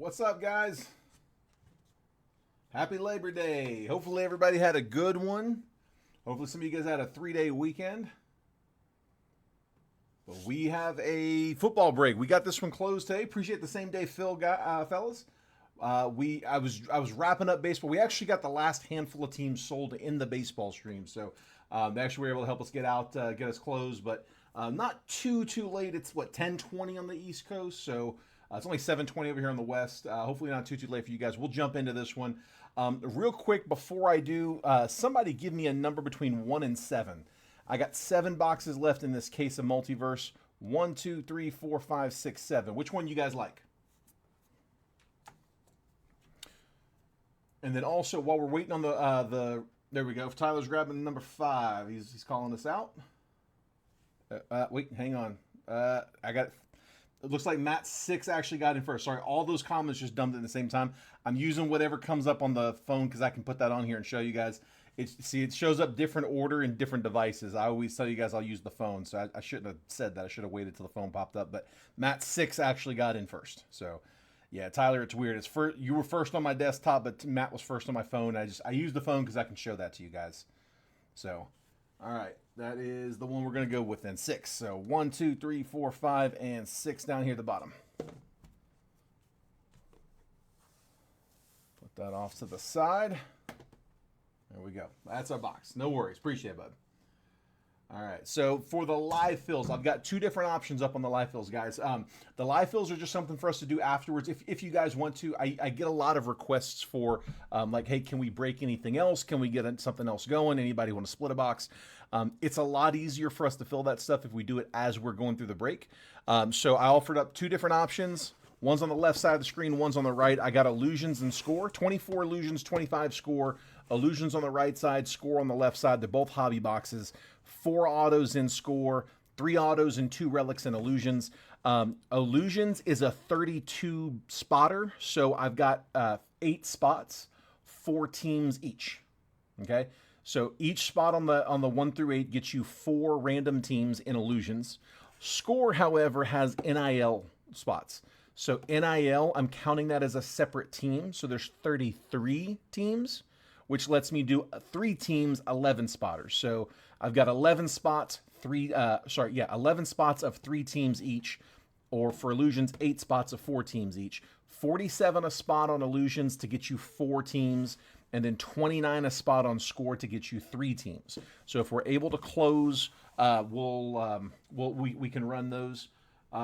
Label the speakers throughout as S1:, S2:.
S1: What's up, guys? Happy Labor Day. Hopefully everybody had a good one. Hopefully some of you guys had a 3-day weekend. But we have a football break. We got this one closed today. Appreciate the same day, fellas. I was wrapping up baseball. We actually got the last handful of teams sold in the baseball stream, so they actually were able to help us get us closed. But not too late. It's what 10:20 on the East Coast, so it's only 7:20 over here on the West. Hopefully not too late for you guys. We'll jump into this one real quick before I do. Somebody give me a number between 1 and 7. I got 7 boxes left in this case of Multiverse. 1, 2, 3, 4, 5, 6, 7. Which one you guys like? And then also, while we're waiting on there we go. If Tyler's grabbing number 5, he's calling us out. Wait, hang on. It looks like Matt 6 actually got in first. Sorry, all those comments just dumped at the same time. I'm using whatever comes up on the phone because I can put that on here and show you guys. It shows up different order in different devices. I always tell you guys I'll use the phone, so I shouldn't have said that. I should have waited till the phone popped up. But Matt 6 actually got in first. So, yeah, Tyler, it's weird. You were first on my desktop, but Matt was first on my phone. I use the phone because I can show that to you guys. So, all right, that is the one we're gonna go with then. 6. So 1, 2, 3, 4, 5, and 6 down here at the bottom. Put that off to the side. There we go. That's our box. No worries. Appreciate it, bud. All right. So for the live fills, I've got 2 different options up on the live fills, guys. The live fills are just something for us to do afterwards. If you guys want to, I get a lot of requests for like, hey, can we break anything else? Can we get something else going? Anybody want to split a box? It's a lot easier for us to fill that stuff if we do it as we're going through the break. So I offered up 2 different options. One's on the left side of the screen, one's on the right. I got illusions and score. 24 illusions, 25 score. Illusions on the right side, score on the left side. They're both hobby boxes. 4 autos in score, 3 autos and 2 relics and illusions. Illusions is a 32 spotter, so I've got 8 spots, 4 teams each. Okay, so each spot on the 1 through 8 gets you 4 random teams in illusions. Score, however, has NIL spots. So NIL, I'm counting that as a separate team. So there's 33 teams, which lets me do 3 teams, 11 spotters. So I've got 11 spots, 11 spots of 3 teams each, or for illusions, 8 spots of 4 teams each. 47 a spot on illusions to get you 4 teams, and then 29 a spot on score to get you 3 teams. So if we're able to close, we can run those.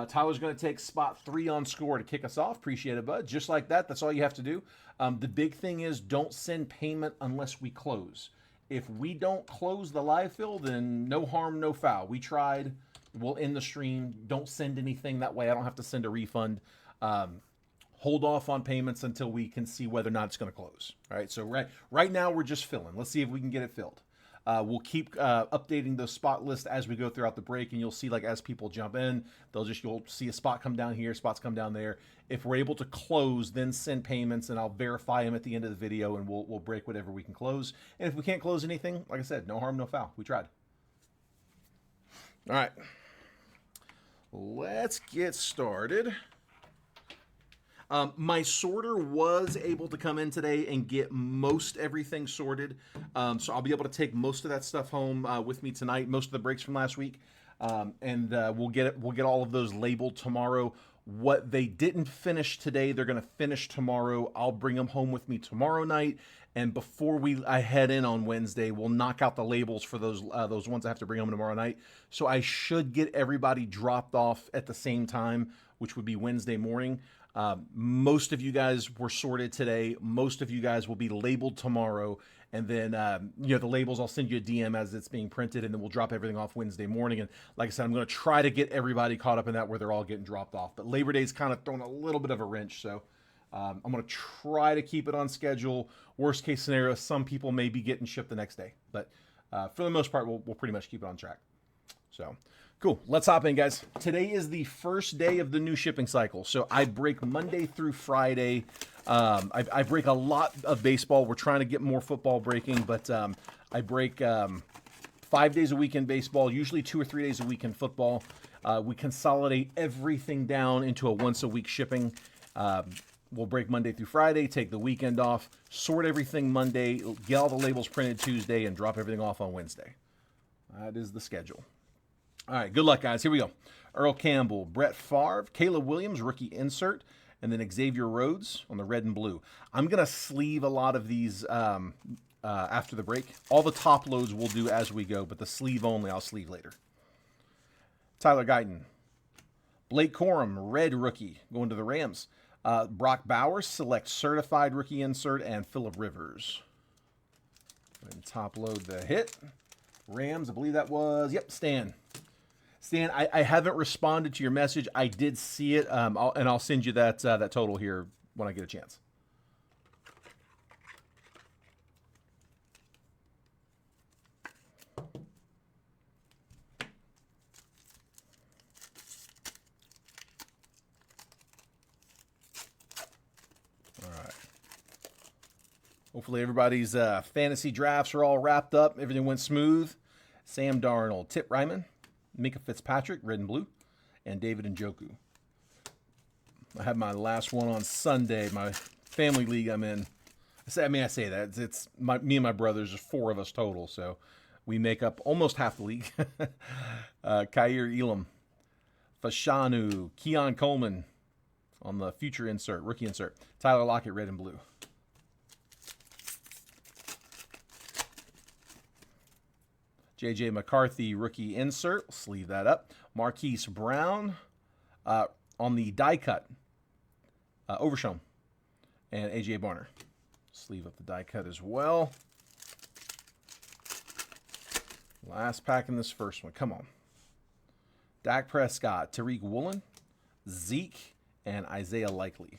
S1: Tyler's going to take spot 3 on score to kick us off. Appreciate it, bud. Just like that. That's all you have to do. The big thing is don't send payment unless we close. If we don't close the live fill, then no harm, no foul. We tried. We'll end the stream. Don't send anything. That way I don't have to send a refund. Hold off on payments until we can see whether or not it's going to close. All right. So right now we're just filling. Let's see if we can get it filled. We'll keep updating the spot list as we go throughout the break, and you'll see, like, as people jump in, you'll see a spot come down here, spots come down there. If we're able to close, then send payments, and I'll verify them at the end of the video, and we'll break whatever we can close. And if we can't close anything, like I said, no harm, no foul. We tried. All right. Let's get started. My sorter was able to come in today and get most everything sorted. So I'll be able to take most of that stuff home with me tonight, most of the breaks from last week. And we'll get all of those labeled tomorrow. What they didn't finish today, they're going to finish tomorrow. I'll bring them home with me tomorrow night. And before I head in on Wednesday, we'll knock out the labels for those ones I have to bring home tomorrow night. So I should get everybody dropped off at the same time, which would be Wednesday morning. Most of you guys were sorted today. Most of you guys will be labeled tomorrow. And then, the labels, I'll send you a DM as it's being printed, and then we'll drop everything off Wednesday morning. And like I said, I'm going to try to get everybody caught up in that where they're all getting dropped off. But Labor Day's kind of thrown a little bit of a wrench, so I'm going to try to keep it on schedule. Worst case scenario, some people may be getting shipped the next day. But for the most part, we'll pretty much keep it on track. So, cool. Let's hop in, guys. Today is the first day of the new shipping cycle. So I break Monday through Friday. I break a lot of baseball. We're trying to get more football breaking, but I break 5 days a week in baseball, usually 2 or 3 days a week in football. We consolidate everything down into a once-a-week shipping. We'll break Monday through Friday, take the weekend off, sort everything Monday, get all the labels printed Tuesday, and drop everything off on Wednesday. That is the schedule. All right, good luck, guys. Here we go. Earl Campbell, Brett Favre, Caleb Williams, rookie insert, and then Xavier Rhodes on the red and blue. I'm going to sleeve a lot of these after the break. All the top loads we'll do as we go, but the sleeve only I'll sleeve later. Tyler Guyton, Blake Corum, red rookie, going to the Rams. Brock Bowers, select certified rookie insert, and Phillip Rivers. And top load the hit. Rams, I believe that was, yep, Stan. Stan, I haven't responded to your message. I did see it, and I'll send you that total here when I get a chance. All right. Hopefully everybody's fantasy drafts are all wrapped up. Everything went smooth. Sam Darnold, Tip Ryman, Minka Fitzpatrick, red and blue, and David Njoku. I have my last one on Sunday, my family league I'm in. I say that. It's me and my brothers, there's 4 of us total, so we make up almost half the league. Khair Elam, Fashanu, Keon Coleman on the future insert, rookie insert. Tyler Lockett, red and blue. J.J. McCarthy, rookie insert. Sleeve that up. Marquise Brown on the die cut. Overshown. And A.J. Barner. Sleeve up the die cut as well. Last pack in this first one. Come on. Dak Prescott, Tariq Woolen, Zeke, and Isaiah Likely.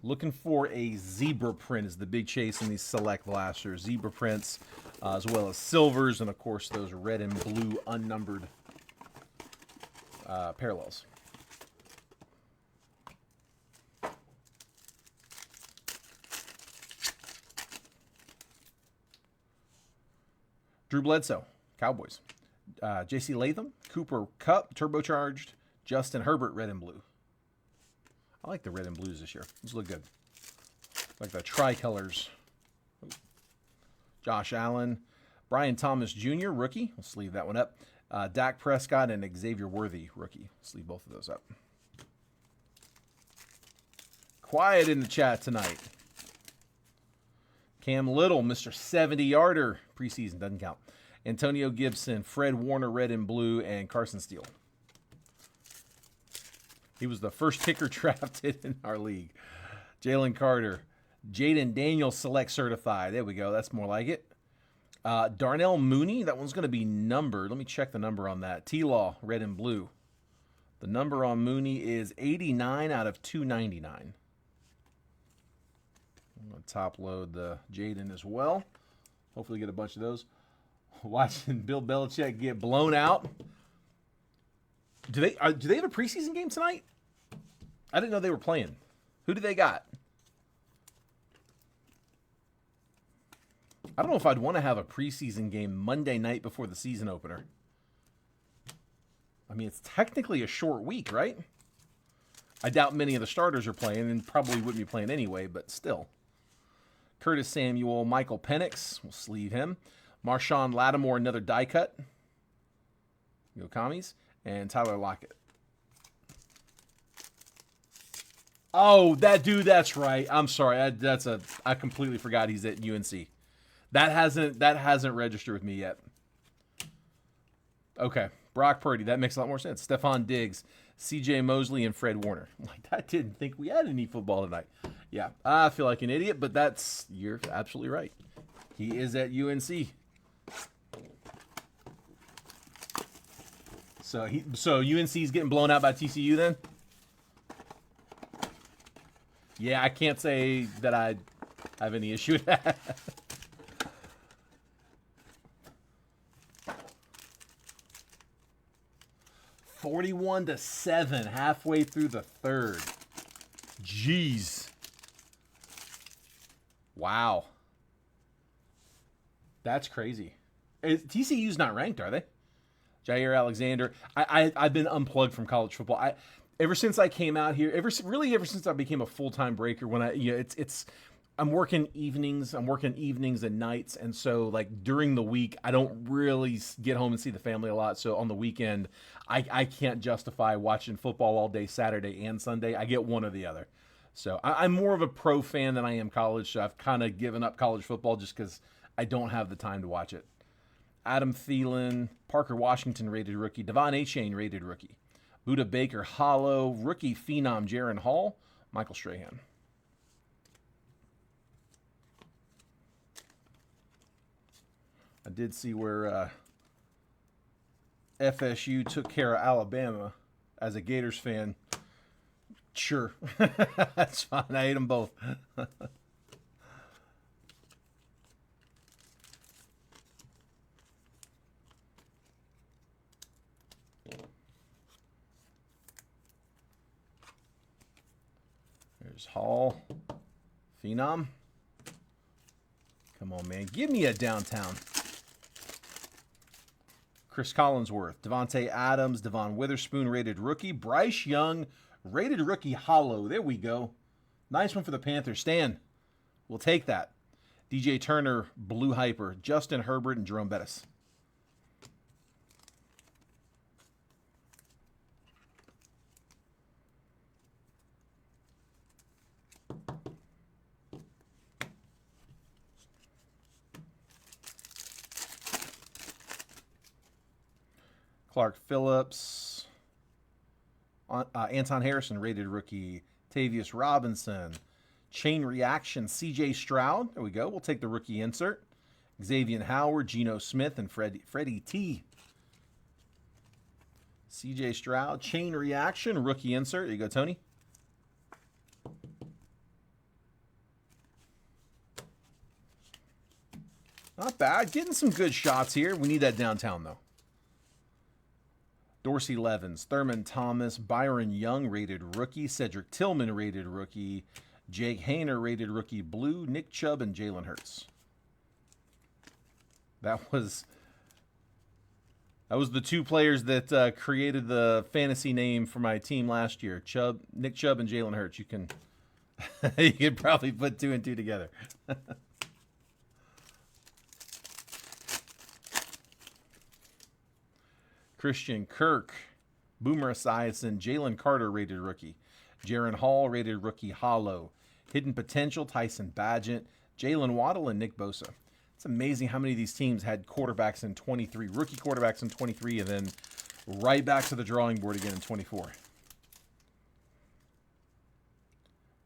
S1: Looking for a zebra print is the big chase in these select blasters. Zebra prints, as well as silvers, and of course those red and blue unnumbered parallels. Drew Bledsoe, Cowboys. J.C. Latham, Cooper Kupp, turbocharged. Justin Herbert, red and blue. I like the red and blues this year. These look good. Like the tricolors. Josh Allen. Brian Thomas Jr., rookie. We'll sleeve that one up. Dak Prescott and Xavier Worthy, rookie. Sleeve both of those up. Quiet in the chat tonight. Cam Little, Mr. 70-yarder. Preseason, doesn't count. Antonio Gibson, Fred Warner, red and blue, and Carson Steele. He was the first kicker drafted in our league. Jalen Carter. Jaden Daniels, select certified. There we go. That's more like it. Darnell Mooney. That one's going to be numbered. Let me check the number on that. T-Law, red and blue. The number on Mooney is 89 out of 299. I'm going to top load the Jaden as well. Hopefully get a bunch of those. Watching Bill Belichick get blown out. Do they have a preseason game tonight? I didn't know they were playing. Who do they got? I don't know if I'd want to have a preseason game Monday night before the season opener. I mean, it's technically a short week, right? I doubt many of the starters are playing and probably wouldn't be playing anyway, but still. Curtis Samuel, Michael Penix, we'll sleeve him. Marshawn Lattimore, another die cut. Go Commies. And Tyler Lockett. Oh, that dude, that's right. I'm sorry. I completely forgot he's at UNC. That hasn't registered with me yet. Okay. Brock Purdy, that makes a lot more sense. Stephon Diggs, CJ Mosley, and Fred Warner. Like, I didn't think we had any football tonight. Yeah, I feel like an idiot, but you're absolutely right. He is at UNC. So UNC's getting blown out by TCU then? Yeah, I can't say that I have any issue with that. $41-7 halfway through the third. Jeez. Wow. That's crazy. TCU's not ranked, are they? Jair Alexander. I've been unplugged from college football. ever since I came out here, ever since I became a full-time breaker, when I'm working evenings and nights, and so like during the week I don't really get home and see the family a lot. So on the weekend, I can't justify watching football all day Saturday and Sunday. I get one or the other. So I'm more of a pro fan than I am college. So I've kind of given up college football just because I don't have the time to watch it. Adam Thielen, Parker Washington rated rookie, Devon Achane rated rookie, Buda Baker hollow, rookie phenom Jaron Hall, Michael Strahan. I did see where FSU took care of Alabama. As a Gators fan, sure, that's fine. I ate them both. There's Hall, phenom. Come on, man, give me a downtown. Chris Collinsworth, Devontae Adams, Devon Witherspoon rated rookie, Bryce Young rated rookie hollow. There we go. Nice one for the Panthers. Stan, we'll take that. DJ Turner, blue hyper, Justin Herbert, and Jerome Bettis. Clark Phillips, Anton Harrison, rated rookie, Tavius Robinson, chain reaction, CJ Stroud. There we go. We'll take the rookie insert. Xavier Howard, Geno Smith, and Freddie T. CJ Stroud, chain reaction, rookie insert. There you go, Tony. Not bad. Getting some good shots here. We need that downtown, though. Dorsey Levens, Thurman Thomas, Byron Young, rated rookie. Cedric Tillman, rated rookie. Jake Hayner, rated rookie blue. Nick Chubb, and Jalen Hurts. That was the two players that created the fantasy name for my team last year. Nick Chubb, and Jalen Hurts. You can probably put 2 and 2 together. Christian Kirk, Boomer Esiason, Jalen Carter, rated rookie. Jaron Hall, rated rookie hollow. Hidden potential, Tyson Bagent, Jalen Waddle, and Nick Bosa. It's amazing how many of these teams had quarterbacks in 23, rookie quarterbacks in 23, and then right back to the drawing board again in 24.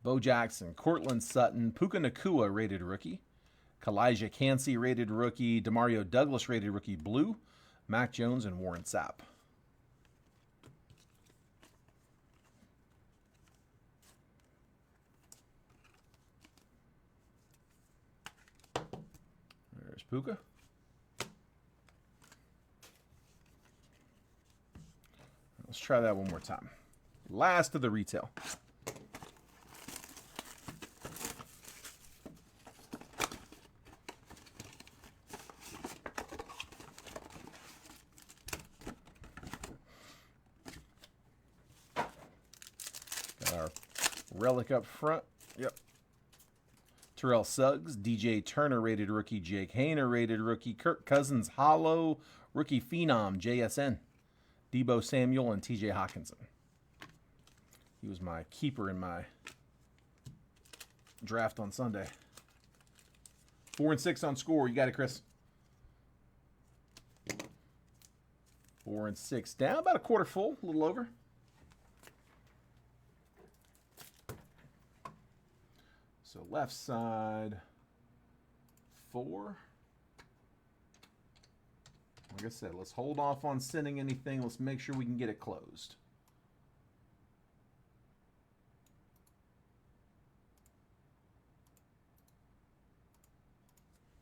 S1: Bo Jackson, Cortland Sutton, Puka Nacua, rated rookie. Kalijah Cansey, rated rookie. Demario Douglas, rated rookie blue. Mac Jones, and Warren Sapp. There's Puka. Let's try that one more time. Last of the retail. Relic up front. Yep. Terrell Suggs, DJ Turner, rated rookie. Jake Hayner, rated rookie. Kirk Cousins, hollow. Rookie phenom, JSN. Debo Samuel, and TJ Hawkinson. He was my keeper in my draft on Sunday. 4 and 6 on score. You got it, Chris. 4 and 6. Down about a quarter full, a little over. So left side, 4. Like I said, let's hold off on sending anything. Let's make sure we can get it closed.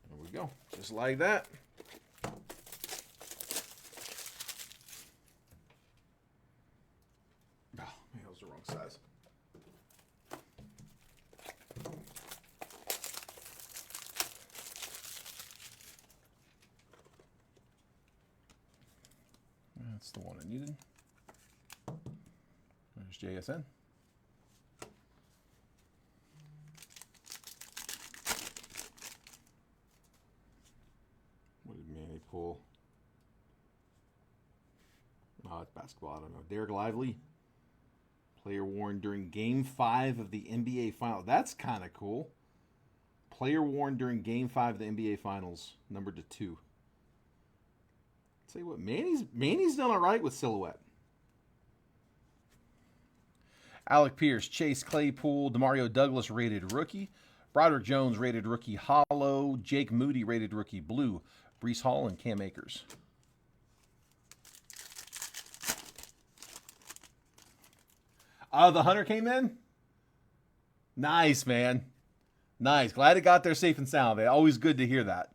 S1: There we go. Just like that. Oh, man, that was the wrong size. That's the one I needed. There's There's JSN. What did Manny pull? Oh, it's basketball. I don't know. Derek Lively. Player worn during Game 5 of the NBA Finals. That's kind of cool. Player worn during Game 5 of the NBA Finals. Numbered to 2. I'll tell you what, Manny's done all right with silhouette. Alec Pierce, Chase Claypool, Demario Douglas rated rookie. Broderick Jones rated rookie hollow. Jake Moody rated rookie blue. Breece Hall and Cam Akers. The Hunter came in? Nice, man. Nice. Glad it got there safe and sound. Always good to hear that.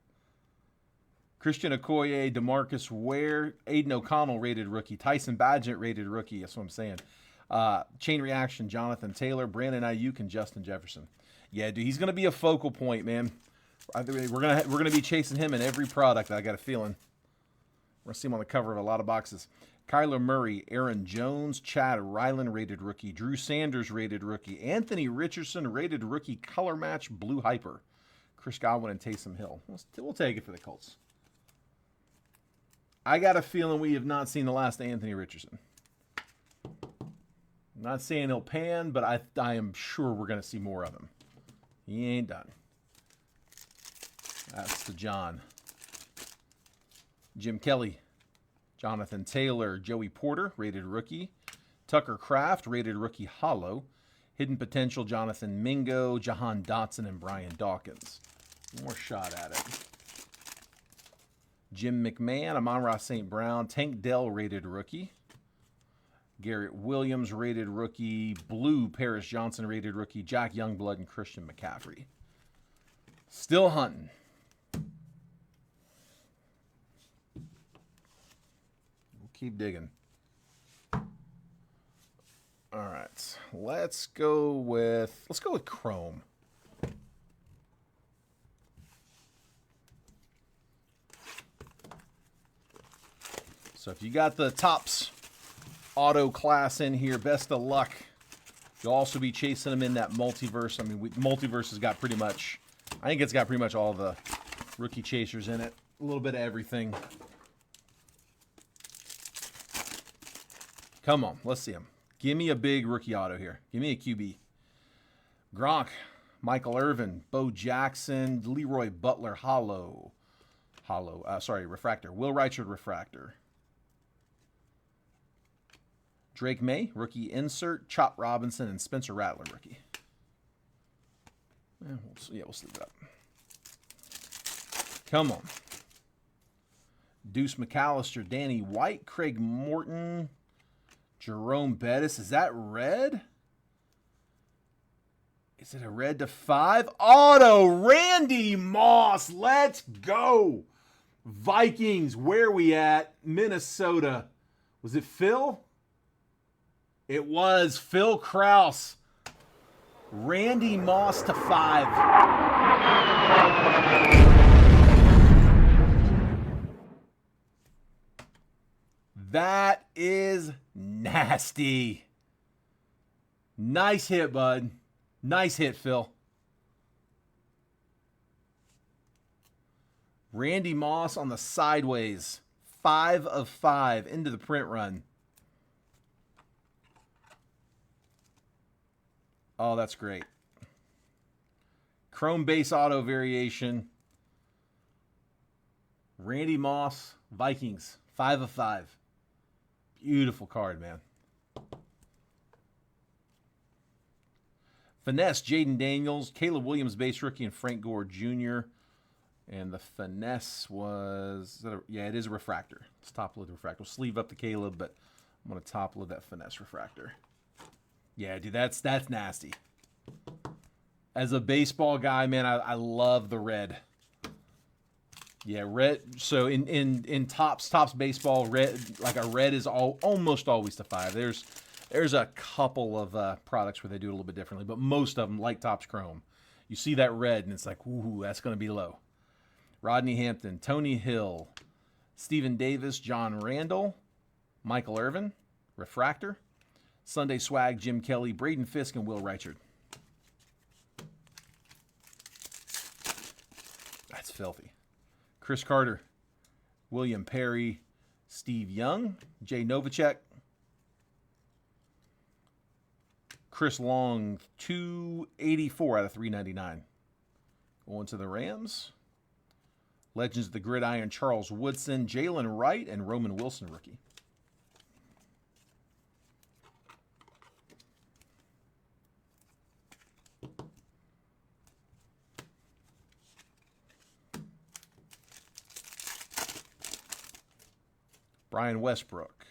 S1: Christian Okoye, DeMarcus Ware, Aiden O'Connell rated rookie. Tyson Badgett rated rookie. That's what I'm saying. Chain Reaction, Jonathan Taylor, Brandon Ayuk, and Justin Jefferson. Yeah, dude, he's going to be a focal point, man. We're gonna be chasing him in every product. I got a feeling. We're going to see him on the cover of a lot of boxes. Kyler Murray, Aaron Jones, Chad Ryland rated rookie, Drew Sanders rated rookie, Anthony Richardson rated rookie, color match blue hyper, Chris Godwin and Taysom Hill. We'll take it for the Colts. I got a feeling we have not seen the last of Anthony Richardson. I'm not saying he'll pan, but I am sure we're going to see more of him. He ain't done. That's the John. Jim Kelly. Jonathan Taylor, Joey Porter, rated rookie. Tucker Kraft, rated rookie hollow. Hidden Potential, Jonathan Mingo, Jahan Dotson, and Brian Dawkins. More shot at it. Jim McMahon, Amon-Ra St. Brown, Tank Dell, rated rookie. Garrett Williams, rated rookie. Blue, Paris Johnson, rated rookie. Jack Youngblood, and Christian McCaffrey. Still hunting. Keep digging. All right, let's go with Chrome. So if you got the Topps auto class in here, best of luck. You'll also be chasing them in that multiverse. I mean, multiverse has got pretty much. I think it's got pretty much all the rookie chasers in it. A little bit of everything. Come on, let's see him. Give me a big rookie auto here. Give me a QB. Gronk, Michael Irvin, Bo Jackson, Leroy Butler, refractor. Will Reichard, refractor. Drake May, rookie insert. Chop Robinson and Spencer Rattler, rookie. We'll sleeve it up. Come on. Deuce McAllister, Danny White, Craig Morton, Jerome Bettis. Is that red? Is it a red to 5? Auto, Randy Moss. Let's go. Vikings, where we at? Minnesota. Was it Phil? It was Phil Kraus. Randy Moss to 5. That is nasty. Nice hit, bud. Nice hit, Phil. Randy Moss on the sideways. 5 of 5 into the print run. Oh, that's great. Chrome base auto variation. Randy Moss, Vikings. 5 of 5. Beautiful card, man. Finesse, Jaden Daniels, Caleb Williams, base rookie, and Frank Gore Jr. And the finesse was, it is a refractor. It's top load refractor. We'll sleeve up the Caleb, but I'm going to top load that finesse refractor. Yeah, dude, that's nasty. As a baseball guy, man, I love the red. Yeah, red. So in Topps baseball, red, like a red is almost always to 5. There's a couple of products where they do it a little bit differently, but most of them, like Topps Chrome, you see that red and it's like, ooh, that's going to be low. Rodney Hampton, Tony Hill, Stephen Davis, John Randall, Michael Irvin, refractor. Sunday Swag, Jim Kelly, Braden Fisk, and Will Reichard. That's filthy. Chris Carter, William Perry, Steve Young, Jay Novacek, Chris Long, 284 out of 399. Going to the Rams. Legends of the Gridiron, Charles Woodson, Jalen Wright, and Roman Wilson, rookie. Brian Westbrook.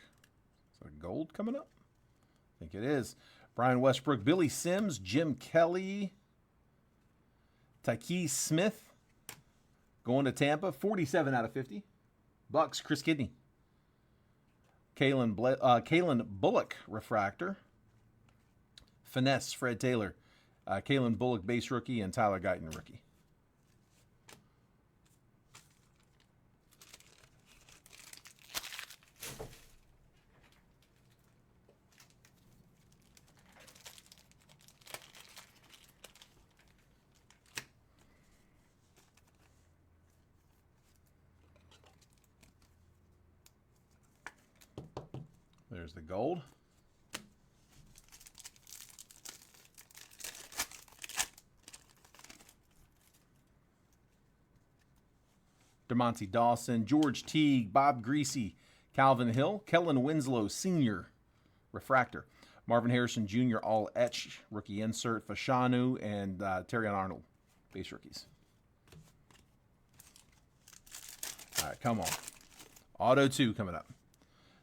S1: Is that a gold coming up? I think it is. Brian Westbrook, Billy Sims, Jim Kelly, Tyke Smith, going to Tampa, 47 out of 50. Bucks, Chris Kidney. Kalen Bullock, refractor. Finesse, Fred Taylor. Kalen Bullock, base rookie, and Tyler Guyton, rookie. There's the gold. DeMonte Dawson, George Teague, Bob Greasy, Calvin Hill, Kellen Winslow Sr., refractor. Marvin Harrison Jr., all etch, rookie insert. Fashanu and Terrion Arnold, base rookies. All right, come on. Auto 2 coming up.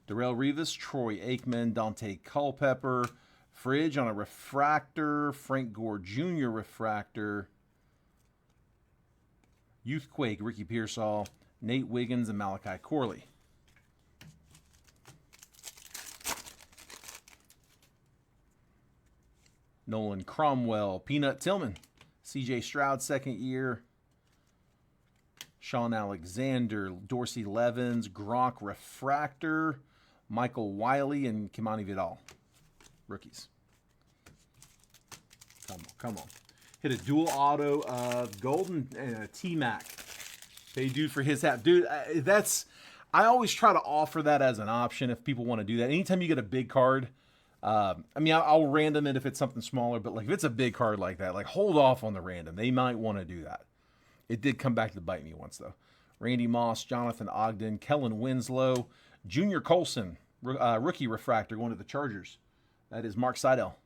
S1: Darrelle Revis, Troy Aikman, Dante Culpepper, Fridge on a refractor, Frank Gore Jr. refractor, Youthquake, Ricky Pearsall, Nate Wiggins, and Malachi Corley. Nolan Cromwell, Peanut Tillman, CJ Stroud, second year, Sean Alexander, Dorsey Levens, Gronk refractor, Michael Wiley, and Kimani Vidal, rookies. Come on. Hit a dual auto of Golden and a T-Mac. Pay dude for his hat. Dude, I always try to offer that as an option if people want to do that. Anytime you get a big card, I mean, I'll random it if it's something smaller, but like if it's a big card like that, like hold off on the random. They might want to do that. It did come back to bite me once, though. Randy Moss, Jonathan Ogden, Kellen Winslow, Junior Colson, rookie refractor going to the Chargers. That is Mark Seidel.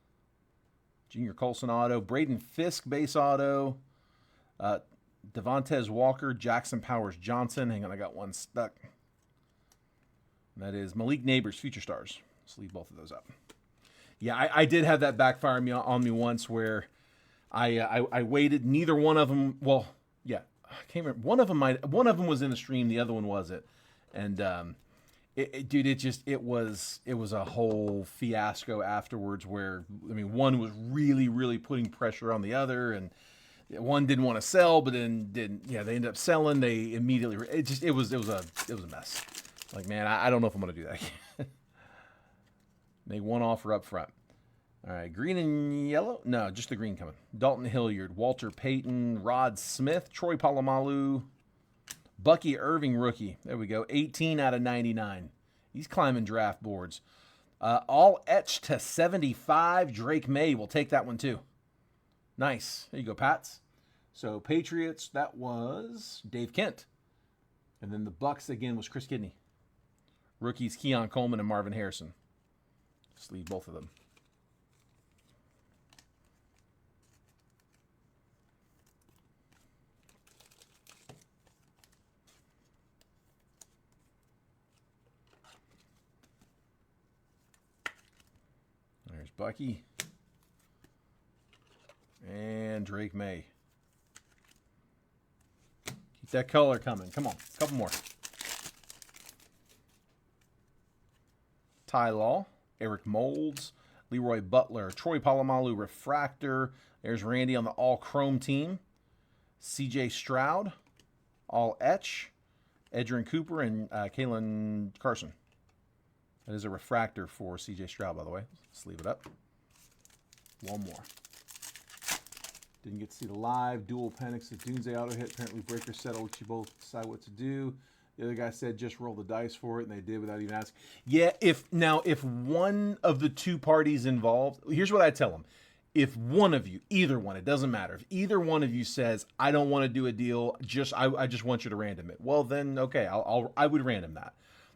S1: Junior Colson auto. Braden Fisk base auto. Devontae Walker, Jackson Powers Johnson. Hang on, I got one stuck. And that is Malik Neighbors, Future Stars. Let's leave both of those up. Yeah, I did have that backfire on me once where I waited. Neither one of them. Well, yeah, I can't remember. One of them was in the stream. The other one wasn't. And dude, it was a whole fiasco afterwards. Where I mean, one was really, really putting pressure on the other, and one didn't want to sell, but then didn't. Yeah, they ended up selling. They immediately. It was a mess. Like, man, I don't know if I'm gonna do that again. Make one offer up front. All right, green and yellow? No, just the green coming. Dalton Hilliard, Walter Payton, Rod Smith, Troy Polamalu, Bucky Irving rookie. There we go. 18 out of 99. He's climbing draft boards. All etched to 75. Drake May will take that one too. Nice. There you go, Pats. So Patriots, that was Dave Kent. And then the Bucks again was Chris Kidney. Rookies Keon Coleman and Marvin Harrison. Just leave both of them. There's Bucky. And Drake May. Keep that color coming. Come on, a couple more. Ty Law. Eric Molds, Leroy Butler, Troy Polamalu refractor. There's Randy on the all-chrome team. CJ Stroud, all etch. Edrin Cooper and Kalen Carson. That is a refractor for C.J. Stroud, by the way. Let's leave it up. One more. Didn't get to see the live. Dual Penix. The Doomsday auto hit. Apparently Breaker said, I'll let you both decide what to do. The other guy said, just roll the dice for it, and they did without even asking. Yeah, if one of the two parties involved, here's what I tell them. If one of you, either one, it doesn't matter. If either one of you says, I don't want to do a deal, I just want you to random it. Well, then, okay, I would random that.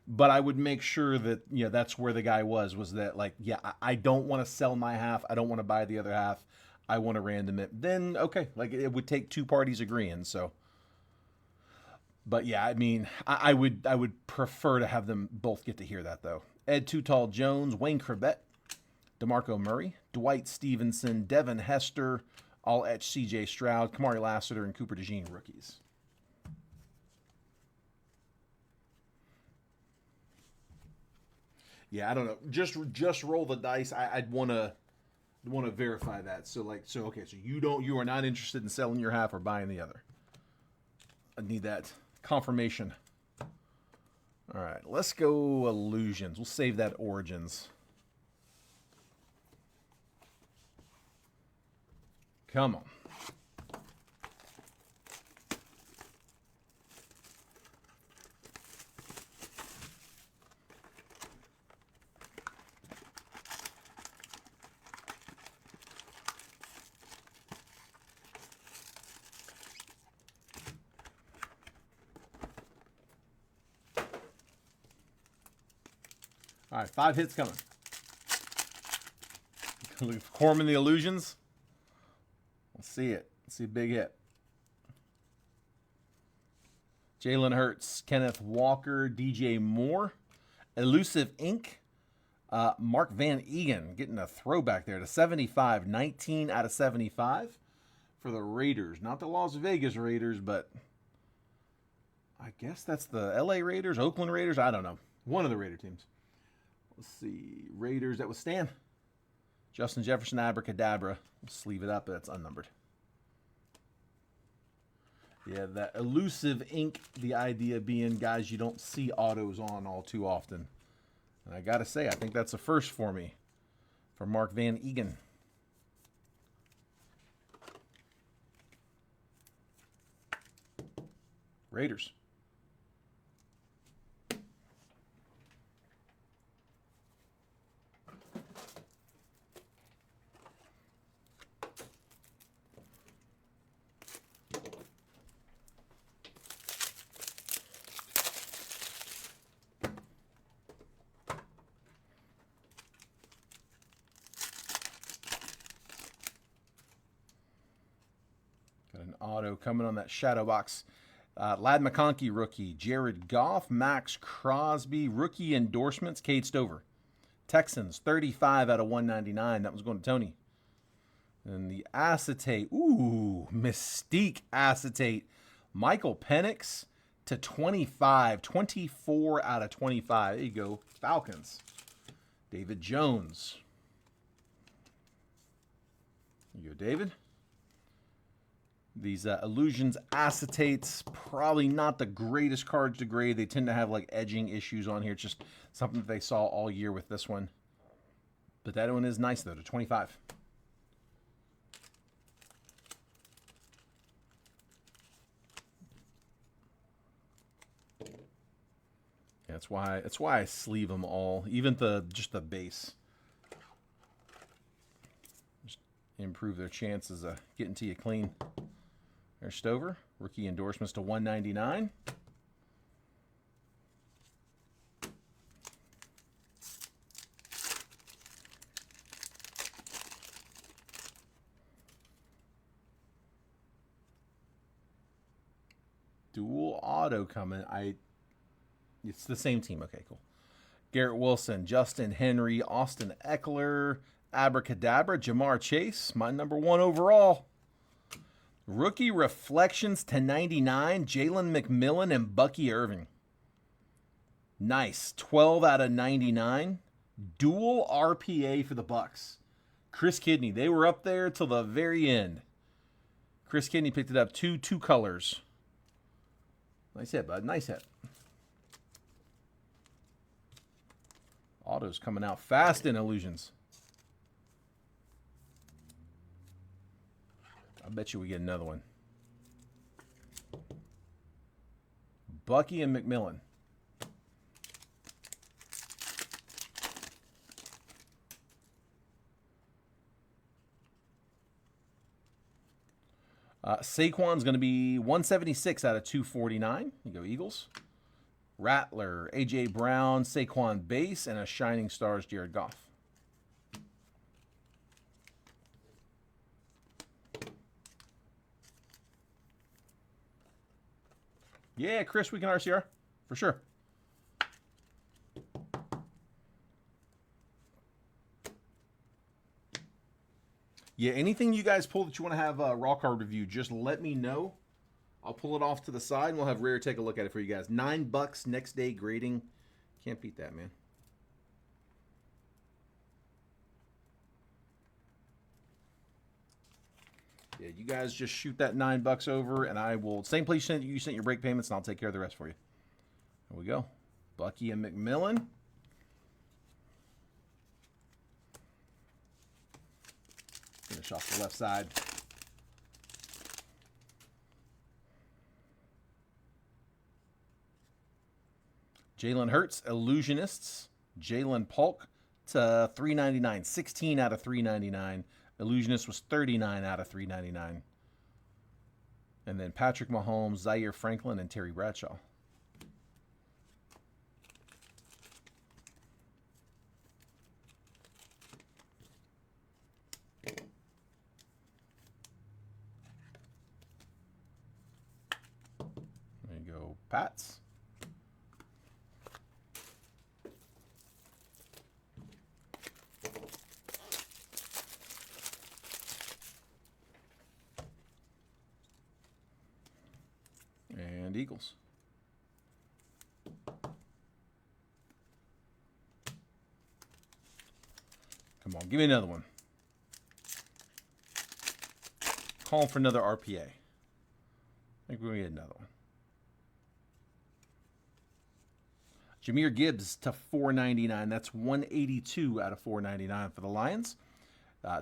S1: But I would make sure that, you know, that's where the guy was that, like, yeah, I don't want to sell my half. I don't want to buy the other half. I want to random it. Then, okay, like, it would take two parties agreeing, so. But, yeah, I mean, I would prefer to have them both get to hear that, though. Ed Too Tall Jones, Wayne Corbett, DeMarco Murray, Dwight Stevenson, Devin Hester, all etch C.J. Stroud, Kamari Lassiter, and Cooper DeJean rookies. Yeah, I don't know. Just roll the dice. I'd want to verify that. So okay. So you are not interested in selling your half or buying the other. I need that confirmation. All right, let's go illusions. We'll save that origins. Come on. All right, 5 hits coming. Corman the Illusions. Let's see it. Let's see a big hit. Jalen Hurts, Kenneth Walker, DJ Moore, Elusive Inc., Mark Van Egan getting a throwback there to 75, 19 out of 75 for the Raiders. Not the Las Vegas Raiders, but I guess that's the LA Raiders, Oakland Raiders. I don't know. One of the Raider teams. Let's see. Raiders, that was Stan. Justin Jefferson, Abracadabra. Let's leave it up. That's unnumbered. Yeah, that Elusive Inc., the idea being, guys, you don't see autos on all too often. And I got to say, I think that's a first for me. For Mark Van Egan. Raiders. Got an auto coming on that shadow box. Lad McConkey rookie. Jared Goff. Max Crosby. Rookie endorsements. Cade Stover. Texans 35 out of 199. That was going to Tony. And the acetate. Ooh, Mystique acetate. Michael Penix to 25. 24 out of 25. There you go. Falcons. David Jones. There you go, David. These Illusions acetates, probably not the greatest cards to grade. They tend to have like edging issues on here. It's just something that they saw all year with this one. But that one is nice though, to 25. Yeah, that's why I sleeve them all, even just the base. Just improve their chances of getting to you clean. There's Stover, rookie endorsements to 199. Dual auto coming. It's the same team. Okay, cool. Garrett Wilson, Justin Henry, Austin Eckler, Abracadabra, Jamar Chase, my #1 overall. Rookie reflections to 99, Jalen McMillan and Bucky Irving. Nice. 12 out of 99. Dual RPA for the Bucks. Chris Kidney. They were up there till the very end. Chris Kidney picked it up. Two colors. Nice hit, bud. Nice hit. Auto's coming out fast in Illusions. I bet you we get another one. Bucky and McMillan. Saquon's going to be 176 out of 249. You go Eagles. Rattler, A.J. Brown, Saquon base, and a Shining Stars Jared Goff. Yeah, Chris, we can RCR. For sure. Yeah, anything you guys pull that you want to have a raw card review, just let me know. I'll pull it off to the side, and we'll have Rare take a look at it for you guys. $9 next day grading. Can't beat that, man. Yeah, you guys just shoot that $9 over, and I will, same place you sent your break payments, and I'll take care of the rest for you. There we go. Bucky and McMillan. Finish off the left side. Jalen Hurts, Illusionists. Jalen Polk to $3.99. 16 out of $3.99. Illusionist was 39 out of $3.99. And then Patrick Mahomes, Zaire Franklin, and Terry Bradshaw. There you go, Pats. And Eagles. Come on, give me another one. Calling for another RPA. I think we're going to get another one. Jahmyr Gibbs to $4.99. That's 182 out of 4.99 for the Lions.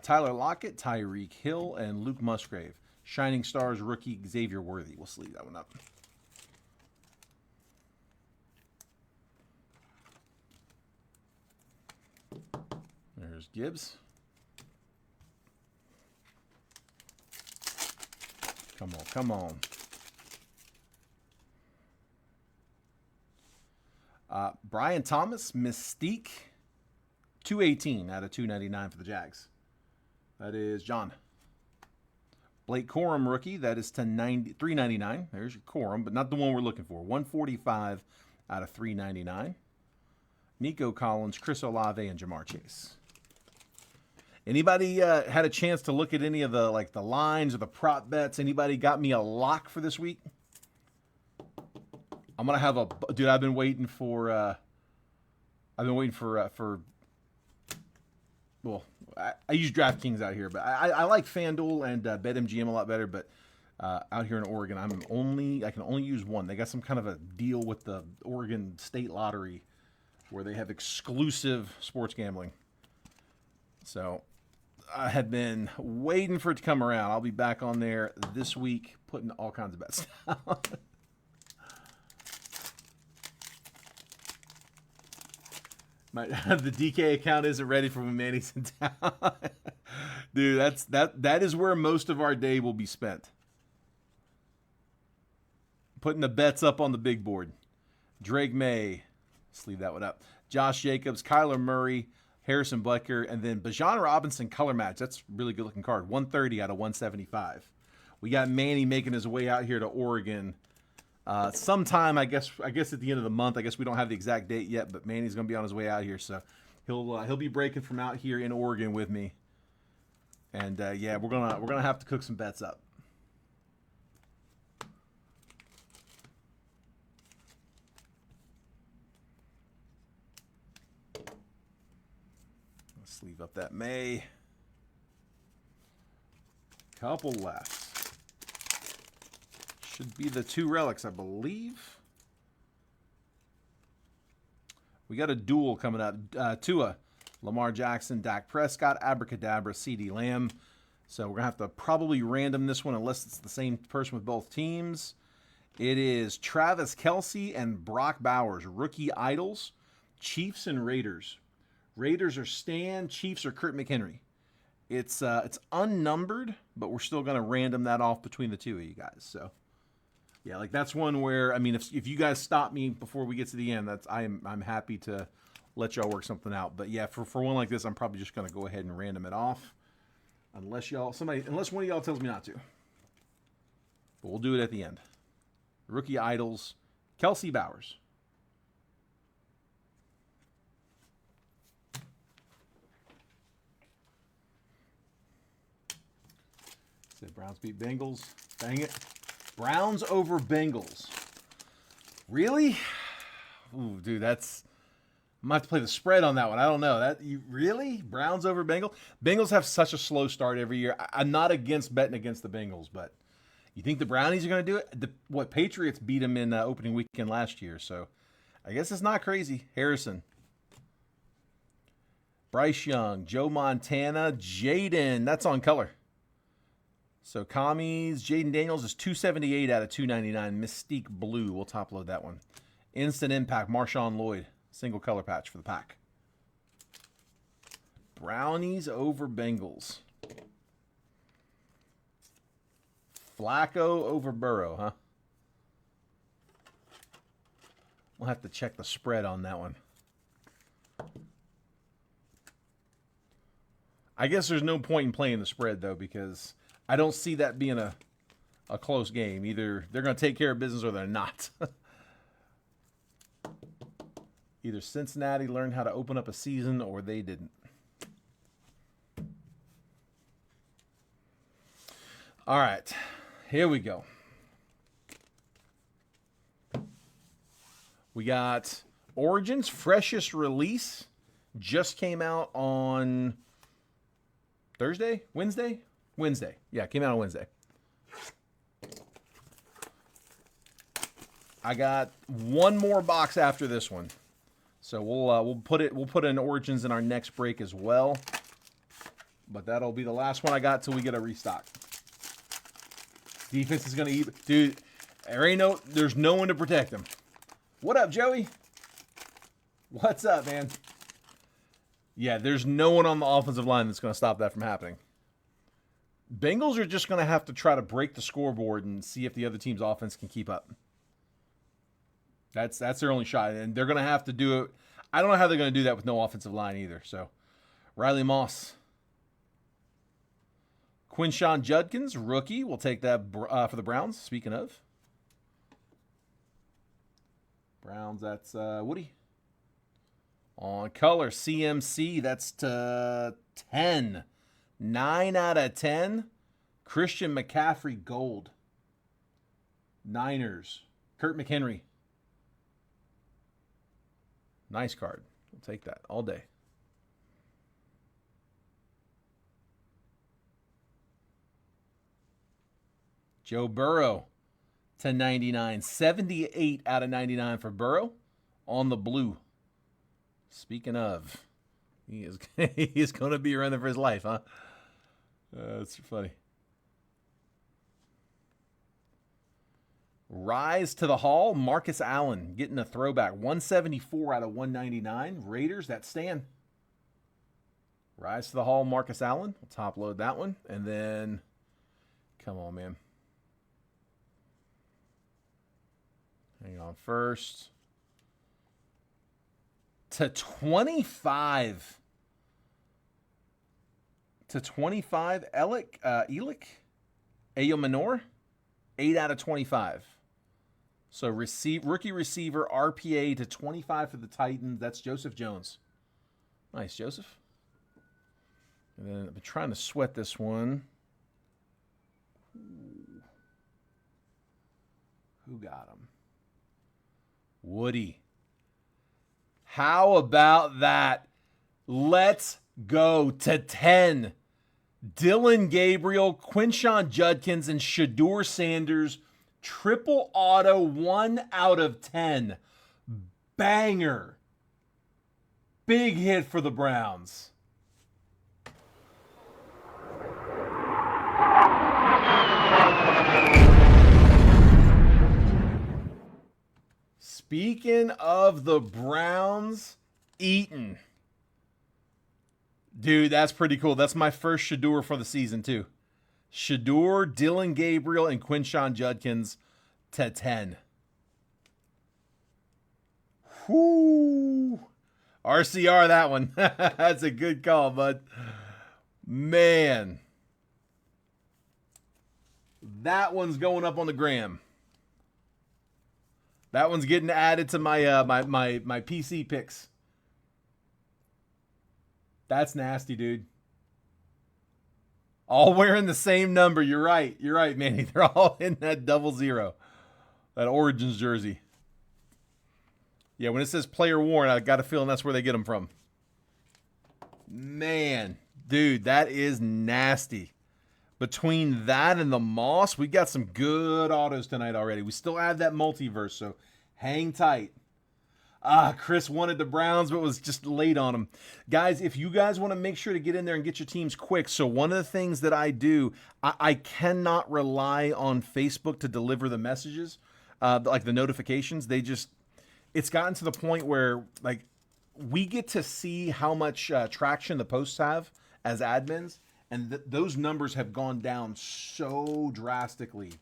S1: Tyler Lockett, Tyreek Hill, and Luke Musgrave. Shining Stars rookie Xavier Worthy. We'll sleeve that one up. There's Gibbs. Come on, come on. Brian Thomas, Mystique, 218 out of 299 for the Jags. That is John. Blake Corum rookie, that is to $3.99. There's your Corum, but not the one we're looking for. 145 out of 399. Nico Collins, Chris Olave, and Jamar Chase. Anybody had a chance to look at any of the the lines or the prop bets? Anybody got me a lock for this week? I'm gonna have a dude. I've been waiting for. Well, I use DraftKings out here, but I like FanDuel and BetMGM a lot better. But out here in Oregon, I can only use one. They got some kind of a deal with the Oregon State Lottery where they have exclusive sports gambling. So I had been waiting for it to come around. I'll be back on there this week, putting all kinds of bets down. The DK account isn't ready for when Manny's in town. Dude, that is where most of our day will be spent. Putting the bets up on the big board. Drake May, let's leave that one up. Josh Jacobs, Kyler Murray, Harrison Butker, and then Bijan Robinson color match. That's a really good looking card. 130 out of 175. We got Manny making his way out here to Oregon. Sometime, I guess at the end of the month. I guess we don't have the exact date yet, but Manny's gonna be on his way out here, so he'll be breaking from out here in Oregon with me. And yeah, we're gonna have to cook some bets up. Let's sleeve up that May. Couple left. Should be the two relics, I believe. We got a duel coming up. Tua, Lamar Jackson, Dak Prescott, Abracadabra, CeeDee Lamb. So we're going to have to probably random this one unless it's the same person with both teams. It is Travis Kelce and Brock Bowers, rookie idols, Chiefs and Raiders. Raiders are Stan, Chiefs are Kurt McHenry. It's unnumbered, but we're still going to random that off between the two of you guys. So, yeah, like that's one where, I mean, if you guys stop me before we get to the end, I'm happy to let y'all work something out. But yeah, for one like this, I'm probably just going to go ahead and random it off. Unless one of y'all tells me not to. But we'll do it at the end. Rookie idols, Kelce Bowers. Said Browns beat Bengals. Dang it. Browns over Bengals. Really? Ooh, dude, that's... I might have to play the spread on that one. I don't know. Really? Browns over Bengals? Bengals have such a slow start every year. I'm not against betting against the Bengals, but you think the Brownies are going to do it? Patriots beat them in opening weekend last year, so I guess it's not crazy. Harrison. Bryce Young, Joe Montana, Jaden. That's on color. So Commies, Jaden Daniels is 278 out of 299. Mystique Blue. We'll top load that one. Instant Impact, Marshawn Lloyd. Single color patch for the pack. Brownies over Bengals. Flacco over Burrow, huh? We'll have to check the spread on that one. I guess there's no point in playing the spread, though, because I don't see that being a close game. Either they're going to take care of business or they're not. Either Cincinnati learned how to open up a season or they didn't. All right, here we go. We got Origins freshest release. Just came out on Thursday? Wednesday? Wednesday. Yeah, it came out on Wednesday. I got one more box after this one. So we'll put in Origins in our next break as well. But that'll be the last one I got till we get a restock. Defense is gonna eat, dude. There's no one to protect him. What up, Joey? What's up, man? Yeah, there's no one on the offensive line that's gonna stop that from happening. Bengals are just gonna have to try to break the scoreboard and see if the other team's offense can keep up. That's their only shot, and they're going to have to do it. I don't know how they're going to do that with no offensive line either. So, Riley Moss. Quinshawn Judkins, rookie. We'll take that for the Browns, speaking of. Browns, that's Woody. On color, CMC, that's to 10. 9 out of 10. Christian McCaffrey, gold. Niners. Kurt McHenry. Nice card. We'll take that all day. Joe Burrow to 99. 78 out of 99 for Burrow on the blue. Speaking of, he is going to be running for his life, huh? That's funny. Rise to the Hall, Marcus Allen getting a throwback. 174 out of 199. Raiders, that's Stan. Rise to the Hall, Marcus Allen. We'll top load that one. And then, come on, man. Hang on first. To 25. To 25, Elick. Ayo Manor. 8 out of 25. So rookie receiver, RPA to 25 for the Titans. That's Joseph Jones. Nice, Joseph. And then I've been trying to sweat this one. Who got him? Woody. How about that? Let's go to 10. Dylan Gabriel, Quinshawn Judkins, and Shedeur Sanders. Triple auto, 1 out of 10. Banger. Big hit for the Browns. Speaking of the Browns, Eaton. Dude, that's pretty cool. That's my first Shador for the season, too. Shador, Dylan Gabriel, and Quinshon Judkins to 10. Whoo! RCR, that one. That's a good call, bud. Man. That one's going up on the gram. That one's getting added to my my PC picks. That's nasty, dude. All wearing the same number. You're right. You're right, Manny. They're all in that 00. That Origins jersey. Yeah, when it says player worn, I got a feeling that's where they get them from. Man, dude, that is nasty. Between that and the Moss, we got some good autos tonight already. We still have that multiverse, so hang tight. Chris wanted the Browns, but was just late on them. Guys, if you guys want to make sure to get in there and get your teams quick, so one of the things that I do, I cannot rely on Facebook to deliver the messages, like the notifications. It's gotten to the point where, like, we get to see how much traction the posts have as admins, and those numbers have gone down so drastically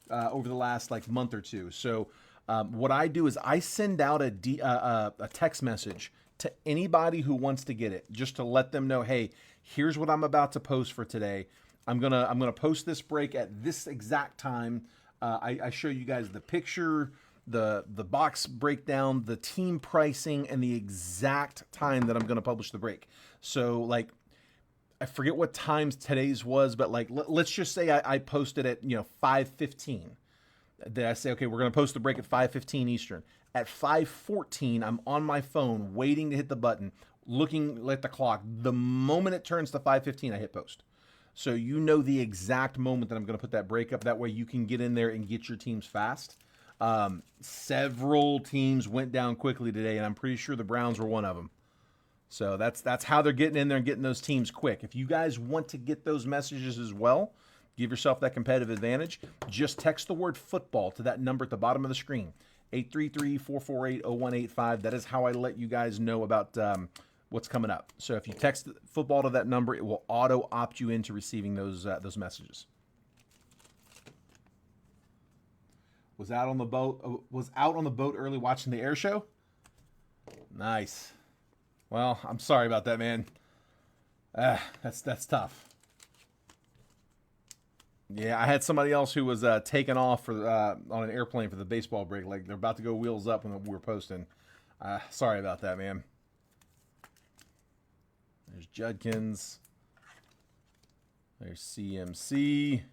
S1: over the last, like, month or two. So what I do is I send out a text message to anybody who wants to get it, just to let them know, hey, here's what I'm about to post for today. I'm gonna post this break at this exact time. I show you guys the picture, the box breakdown, the team pricing, and the exact time that I'm gonna publish the break. So, like, I forget what times today's was, but, like, let's just say I posted at 5:15. Then I say, okay, we're going to post the break at 5:15 Eastern. At 5:14, I'm on my phone waiting to hit the button, looking at the clock. The moment it turns to 5:15, I hit post. So you know the exact moment that I'm going to put that break up. That way you can get in there and get your teams fast. Several teams went down quickly today, and I'm pretty sure the Browns were one of them. So that's how they're getting in there and getting those teams quick. If you guys want to get those messages as well, give yourself that competitive advantage. Just text the word football to that number at the bottom of the screen, 833-448-0185. That is how I let you guys know about what's coming up. So if you text football to that number, it will auto opt you into receiving those messages. Was out on the boat early watching the air show. Nice. Well, I'm sorry about that, man. That's tough. Yeah, I had somebody else who was taking off for on an airplane for the baseball break. Like, they're about to go wheels up when we were posting. Sorry about that, man. There's Judkins. There's CMC.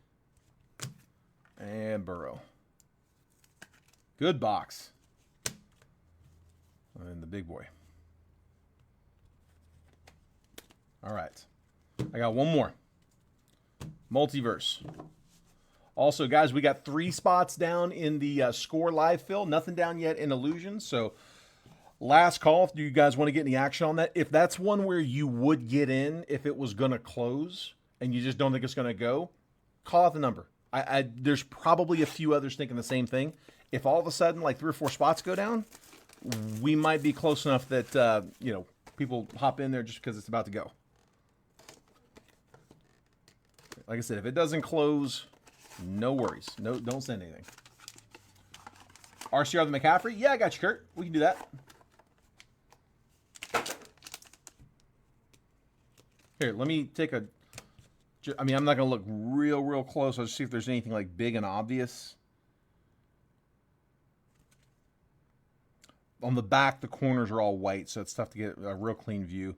S1: And Burrow. Good box. And the big boy. All right. I got one more. Multiverse. Also, guys, we got 3 spots down in the score live fill. Nothing down yet in Illusions. So, last call. If you guys want to get any action on that, if that's one where you would get in if it was going to close and you just don't think it's going to go, call out the number. There's probably a few others thinking the same thing. If all of a sudden, like, 3 or 4 spots go down, we might be close enough that people hop in there just because it's about to go. Like I said, if it doesn't close, no worries. No, don't send anything. RCR the McCaffrey? Yeah, I got you, Kurt. We can do that. Here, let me take a... I mean, I'm not going to look real close. I'll just see if there's anything, like, big and obvious. On the back, the corners are all white, so it's tough to get a real clean view.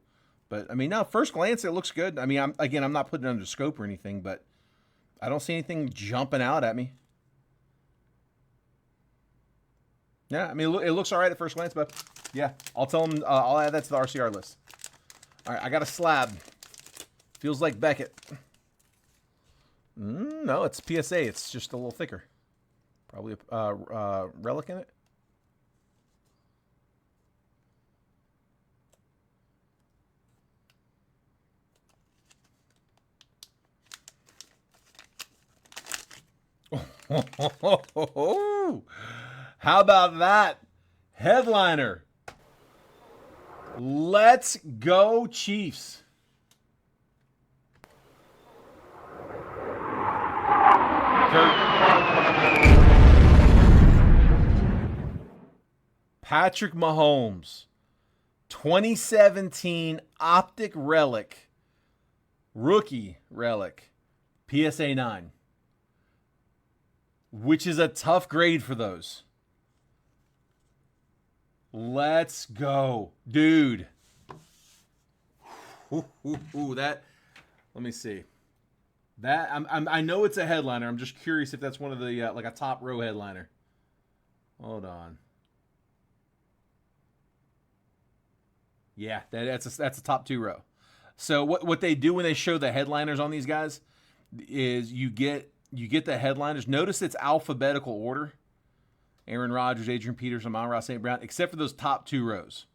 S1: But, I mean, no, first glance, it looks good. I mean, I'm not putting it under scope or anything, but I don't see anything jumping out at me. Yeah, I mean, it looks all right at first glance, but yeah, I'll tell them, I'll add that to the RCR list. All right, I got a slab. Feels like Beckett. No, it's PSA. It's just a little thicker. Probably a relic in it. How about that? Headliner. Let's go, Chiefs. Patrick Mahomes, 2017 Optic Relic, Rookie Relic, PSA 9, which is a tough grade for those. Let's go, dude. That, let me see. That I know it's a headliner. I'm just curious if that's one of the like a top row headliner. Hold on. Yeah, that's a top 2 row. So what they do when they show the headliners on these guys is you get the headliners. Notice it's alphabetical order. Aaron Rodgers, Adrian Peterson, Amon-Ra St. Brown, except for those top 2 rows.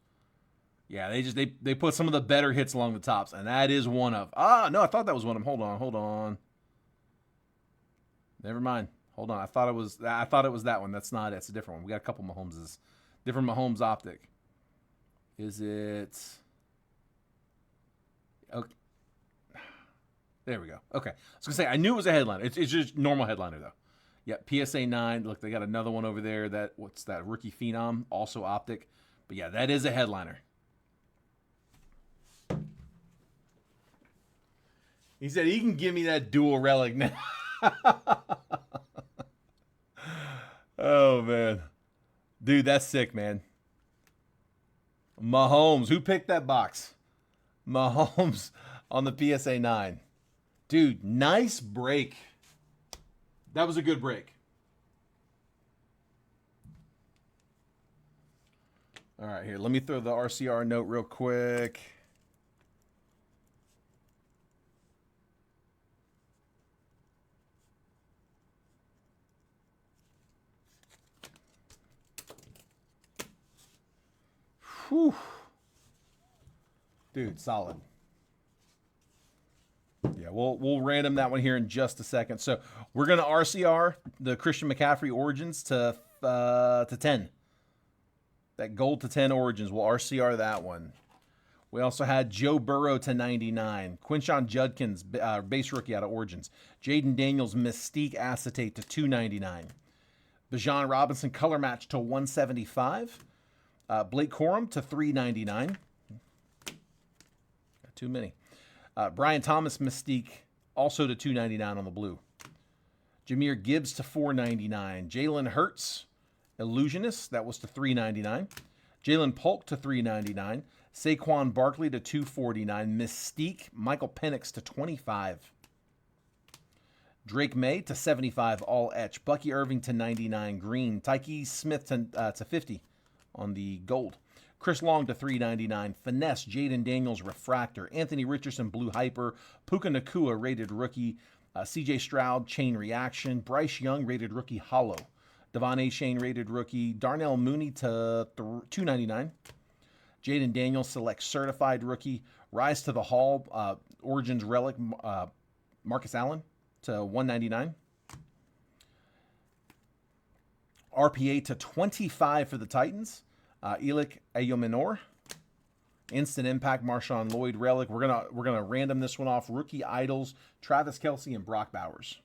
S1: Yeah, they put some of the better hits along the tops, and that is one of. No, I thought that was one of them. Hold on. Never mind. Hold on. I thought it was that one. That's not it. It's a different one. We got a couple Mahomeses. Different Mahomes optic. Is it? Okay. There we go. Okay. I was gonna say I knew it was a headliner. It's just normal headliner though. Yep. PSA 9. Look, they got another one over there. What's that? Rookie Phenom, also optic. But yeah, that is a headliner. He said he can give me that dual relic now. Oh man, dude, that's sick, man. Mahomes, who picked that box? Mahomes on the PSA 9. Dude, nice break. That was a good break. All right, here, let me throw the RCR note real quick. Whew. Dude, solid. Yeah, we'll random that one here in just a second. So we're gonna RCR the Christian McCaffrey Origins to 10. That gold to 10 Origins. We'll RCR that one. We also had Joe Burrow to 99. Quinshon Judkins, base rookie out of Origins. Jaden Daniels Mystique Acetate to 299. Bijan Robinson color match to 175. Blake Corum to 399. Got too many. Brian Thomas Mystique also to 299 on the blue. Jahmyr Gibbs to 499. Jalen Hurts Illusionist, that was to 399. Jalen Polk to 399. Saquon Barkley to 249. Mystique Michael Penix to 25. Drake May to 75 all etch. Bucky Irving to 99 green. Tyke Smith to 50 on the gold. Chris Long to 399. Finesse Jaden Daniels refractor. Anthony Richardson blue hyper. Puka Nacua rated rookie. CJ Stroud chain reaction. Bryce Young rated rookie hollow. Devon A. Shane rated rookie. Darnell Mooney to 299. Jaden Daniels select certified rookie. Rise to the Hall Origins relic Marcus Allen to 199. RPA to 25 for the Titans. Elik Ayominor. Instant Impact Marshawn Lloyd relic. We're gonna random this one off. Rookie Idols Travis Kelce and Brock Bowers.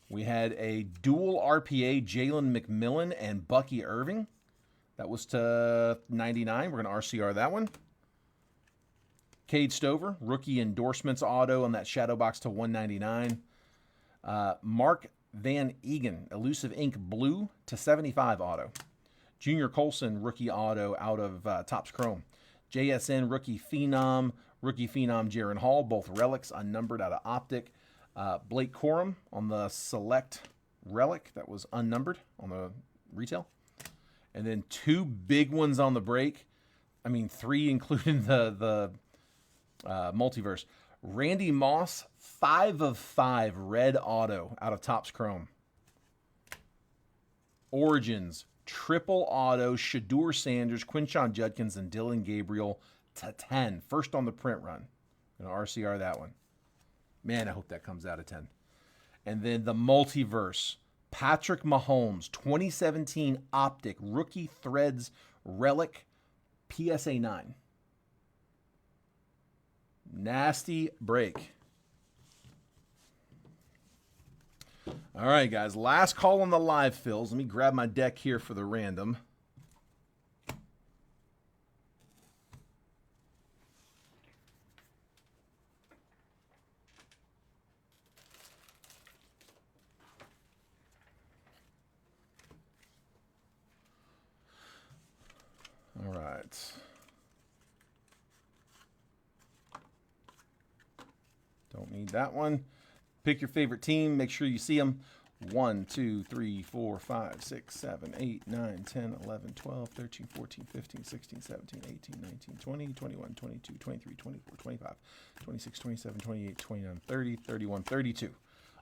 S1: We had a dual RPA Jalen McMillan and Bucky Irving. That was to 99. We're gonna RCR that one. Cade Stover rookie endorsements auto on that shadow box to 199. Mark Van Egan elusive ink blue to 75 auto. Junior Colson rookie auto out of Topps Chrome. JSN rookie Phenom Jaron Hall, both relics unnumbered out of Optic. Blake Corum on the select relic that was unnumbered on the retail. And then two big ones on the break. I mean, three including the multiverse. Randy Moss, 5 of 5 red auto out of Topps Chrome. Origins, triple auto, Shadur Sanders, Quinshon Judkins, and Dylan Gabriel to 10. First on the print run. Going to RCR that one. Man, I hope that comes out of 10. And then the multiverse, Patrick Mahomes, 2017 Optic Rookie Threads Relic PSA 9. Nasty break. All right, guys. Last call on the live fills. Let me grab my deck here for the random. All right. Don't need that one. Pick your favorite team. Make sure you see them. 1, 2, 3, 4, 5, 6, 7, 8, 9, 10, 11, 12, 13, 14, 15, 16, 17, 18, 19, 20, 21, 22, 23, 24, 25, 26, 27, 28, 29, 30, 31, 32.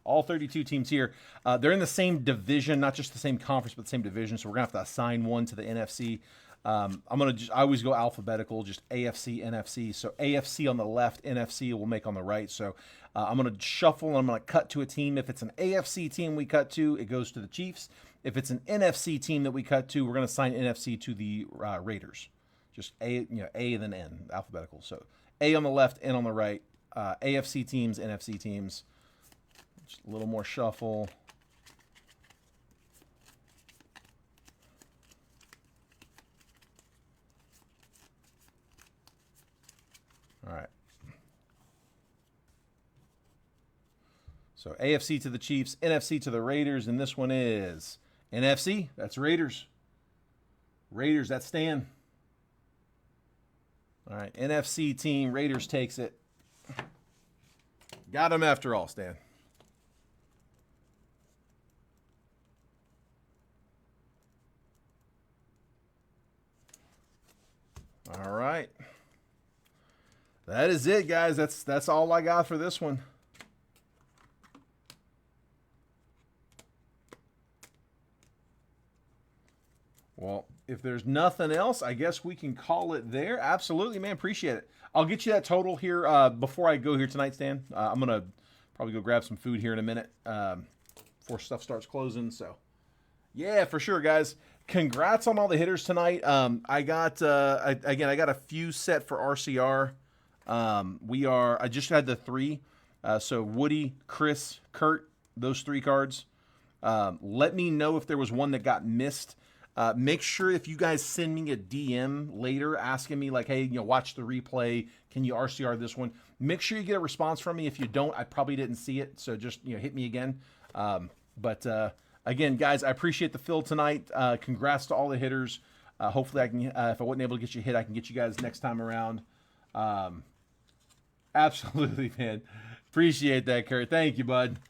S1: All 32 teams here. They're in the same division, not just the same conference, but the same division. So we're going to have to assign one to the NFC. I always go alphabetical, just AFC, NFC. So AFC on the left, NFC will make on the right. So I'm going to shuffle and I'm going to cut to a team. If it's an AFC team we cut to, it goes to the Chiefs. If it's an NFC team that we cut to, we're going to assign NFC to the Raiders. Just A and then N, alphabetical. So A on the left, N on the right. AFC teams, NFC teams. Just a little more shuffle. All right. So AFC to the Chiefs, NFC to the Raiders, and this one is NFC. That's Raiders. Raiders, that's Stan. All right, NFC team, Raiders takes it. Got him after all, Stan. All right. That is it, guys. That's all I got for this one. Well, if there's nothing else, I guess we can call it there. Absolutely, man. Appreciate it. I'll get you that total here before I go here tonight, Stan. I'm going to probably go grab some food here in a minute before stuff starts closing. So, yeah, for sure, guys. Congrats on all the hitters tonight. I got a few set for RCR. I just had the 3. So Woody, Chris, Kurt, those 3 cards. Let me know if there was one that got missed. Make sure if you guys send me a DM later asking me like, hey, watch the replay. Can you RCR this one? Make sure you get a response from me. If you don't, I probably didn't see it. So just, hit me again. Again, guys, I appreciate the fill tonight. Congrats to all the hitters. Hopefully I can, if I wasn't able to get you hit, I can get you guys next time around. Absolutely, man. Appreciate that, Kurt. Thank you, bud.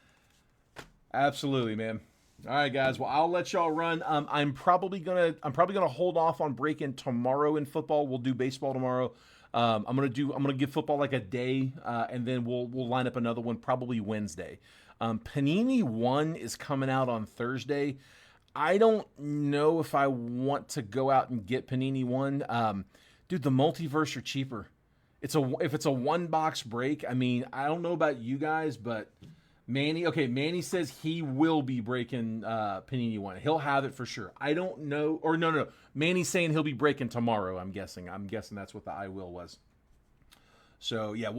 S1: Absolutely, man. All right, guys. Well, I'll let y'all run. I'm probably gonna hold off on breaking tomorrow in football. We'll do baseball tomorrow. I'm gonna give football like a day, and then we'll line up another one probably Wednesday. Panini 1 is coming out on Thursday. I don't know if I want to go out and get Panini 1. Dude, the multiverse are cheaper. If it's a 1-box break, I mean, I don't know about you guys, but Manny says he will be breaking Panini 1. He'll have it for sure. I don't know, or no. Manny's saying he'll be breaking tomorrow, I'm guessing. I'm guessing that's what the I will was. So, yeah,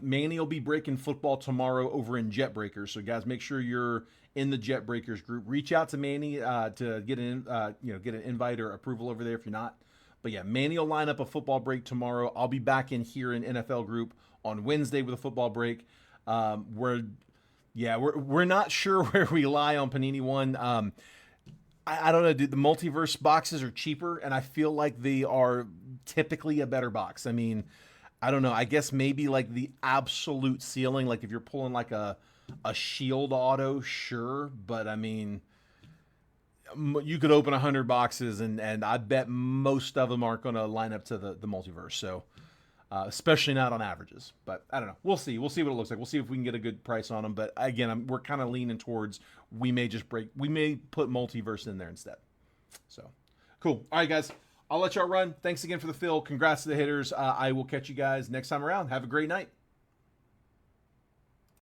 S1: Manny will be breaking football tomorrow over in Jet Breakers. So, guys, make sure you're in the Jet Breakers group. Reach out to Manny to get an invite or approval over there if you're not. But, yeah, Manny will line up a football break tomorrow. I'll be back in here in NFL group on Wednesday with a football break. We're not sure where we lie on Panini 1. I don't know, dude. The multiverse boxes are cheaper, and I feel like they are typically a better box. I mean, I don't know. I guess maybe like the absolute ceiling, like if you're pulling like a shield auto, sure. But I mean, you could open 100 boxes and I bet most of them aren't going to line up to the multiverse. So, especially not on averages. But I don't know. We'll see. We'll see what it looks like. We'll see if we can get a good price on them. But again, we're kind of leaning towards we may put multiverse in there instead. So, cool. All right, guys. I'll let y'all run. Thanks again for the fill. Congrats to the hitters. I will catch you guys next time around. Have a great night.